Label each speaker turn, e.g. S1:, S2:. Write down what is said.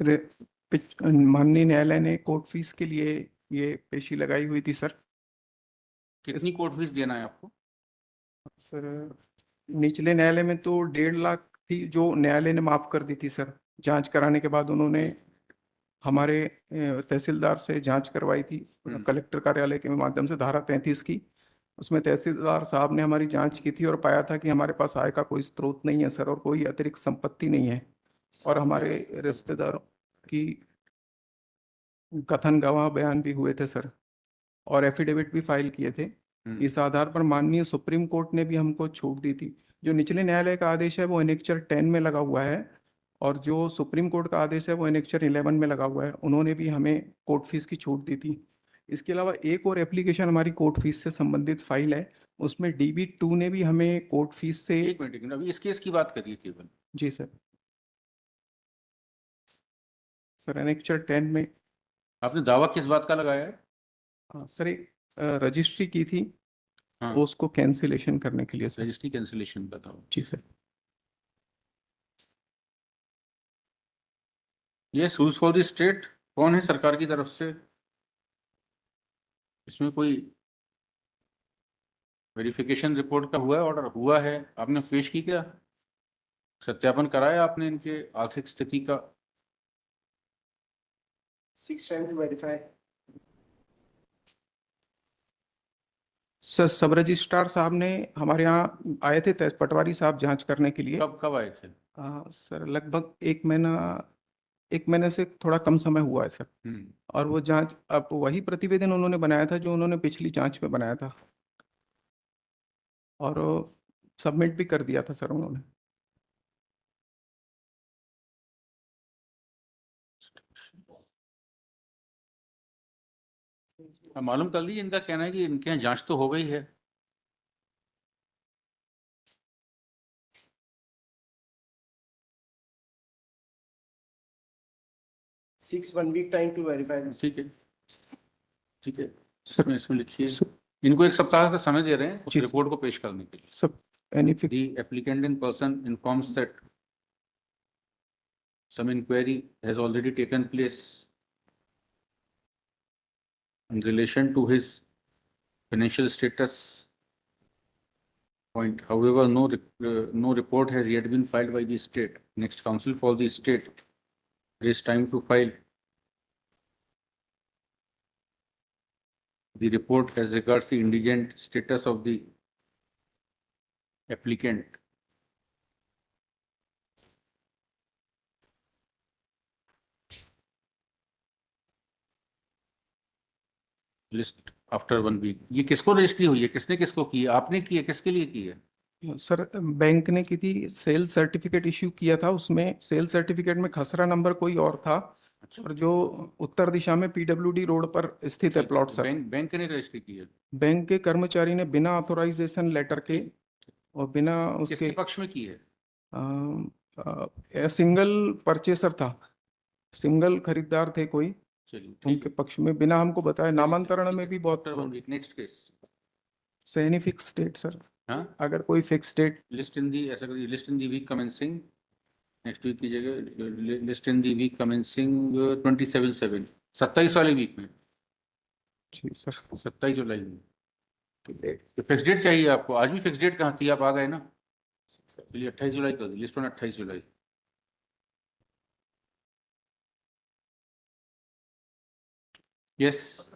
S1: Sir, माननीय न्यायालय ने कोर्ट फीस के लिए ये पेशी लगाई हुई थी सर।
S2: कितनी कोर्ट फीस देना है आपको?
S1: सर, निचले न्यायालय में तो 1.5 लाख थी, जो न्यायालय ने माफ कर दी थी सर। जांच कराने के बाद उन्होंने हमारे तहसीलदार से जांच करवाई थी, कलेक्टर कार्यालय के माध्यम से, धारा 33 की। उसमें तहसीलदार साहब ने हमारी जांच की थी और पाया था कि हमारे पास आय का कोई स्रोत नहीं है सर, और कोई अतिरिक्त संपत्ति नहीं है। और हमारे रिश्तेदारों की कथन गवाह बयान भी हुए थे सर, और एफिडेविट भी फाइल किए थे। इस आधार पर माननीय सुप्रीम कोर्ट ने भी हमको छूट दी थी। जो निचले न्यायालय का आदेश है वो एनेक्चर 10 में लगा हुआ है, और जो सुप्रीम कोर्ट का आदेश है वो एनेक्चर 11 में लगा हुआ है। उन्होंने भी हमें कोर्ट फीस की छूट दी थी। इसके अलावा एक और एप्लीकेशन हमारी कोर्ट फीस से संबंधित फाइल है, उसमें DB2 ने भी हमें कोर्ट फीस से।
S2: एक मिनट, अभी इस केस की बात करिए केवल।
S1: जी सर। सर, एनेक्चर 10 में।
S2: आपने दावा किस बात का लगाया है?
S1: हाँ सर, एक रजिस्ट्री की थी,
S2: हाँ,
S1: उसको कैंसिलेशन करने के लिए सर।
S2: रजिस्ट्री कैंसिलेशन का दावा।
S1: जी सर।
S2: ये सूज फॉर द स्टेट कौन है सरकार की तरफ से? इसमें कोई वेरिफिकेशन रिपोर्ट का हुआ है, ऑर्डर हुआ है, आपने पेश की क्या? सत्यापन कराया आपने इनके आर्थिक स्थिति का?
S3: 6 time to verify.
S1: सर, सब रजिस्ट्रार साहब ने हमारे यहाँ आए थे, पटवारी साहब, जांच करने के लिए।
S2: कब कब आए थे?
S1: सर, लगभग 1 महीना, 1 महीने से थोड़ा कम समय हुआ है सर। और वो जांच, अब वही प्रतिवेदन उन्होंने बनाया था जो उन्होंने पिछली जांच में बनाया था, और सबमिट भी कर दिया था सर उन्होंने।
S2: अब मालूम कर लीजिए, इनका कहना है कि इनके यहाँ जांच तो हो गई है।
S3: 6 1 week time to verify this.
S2: ठीक है, ठीक है, इसमें लिखिए। इनको 1 सप्ताह का समय दे रहे हैं उस रिपोर्ट को पेश करने के लिए।
S1: सब
S2: The applicant in person informs that some inquiry has already taken place in relation to his financial status point. However, no report has yet been filed by the state. Next counsel for the state, there is time to file the report as regards the indigent status of the applicant. List after 1 week. ये किसको registry हुई है, किसने किसको की है, आपने की है, किसके लिए की है?
S1: सर, बैंक ने की थी, सेल सर्टिफिकेट इश्यू किया था। उसमें सेल सर्टिफिकेट में खसरा नंबर कोई और था।
S2: अच्छा।
S1: और जो उत्तर दिशा में PWD रोड पर स्थित है प्लॉट सर।
S2: बैंक ने रजिस्ट्री की है?
S1: बैंक के कर्मचारी ने बिना ऑथोराइजेशन लेटर के और बिना
S2: किसके
S1: उसके
S2: पक्ष में की है?
S1: सिंगल परचेसर था, सिंगल खरीदार थे कोई,
S2: चलिए, ठीक
S1: उनके
S2: है।
S1: पक्ष में बिना हमको बताए। नामांतरण में भी बहुत
S2: next case.
S1: Saini fix date sir.
S2: हाँ,
S1: अगर कोई fix date.
S2: List in the, ऐसा करिए, list in the week commencing, next week की जगह list in the week commencing 27/7, 27 वाले वीक में।
S1: जी सर।
S2: 27 जुलाई में। तो फिक्स डेट चाहिए आपको? आज भी फिक्स डेट कहाँ थी, आप आ गए ना। चलिए 28 जुलाई कर दी, लिस्ट ऑन 28 जुलाई। यस।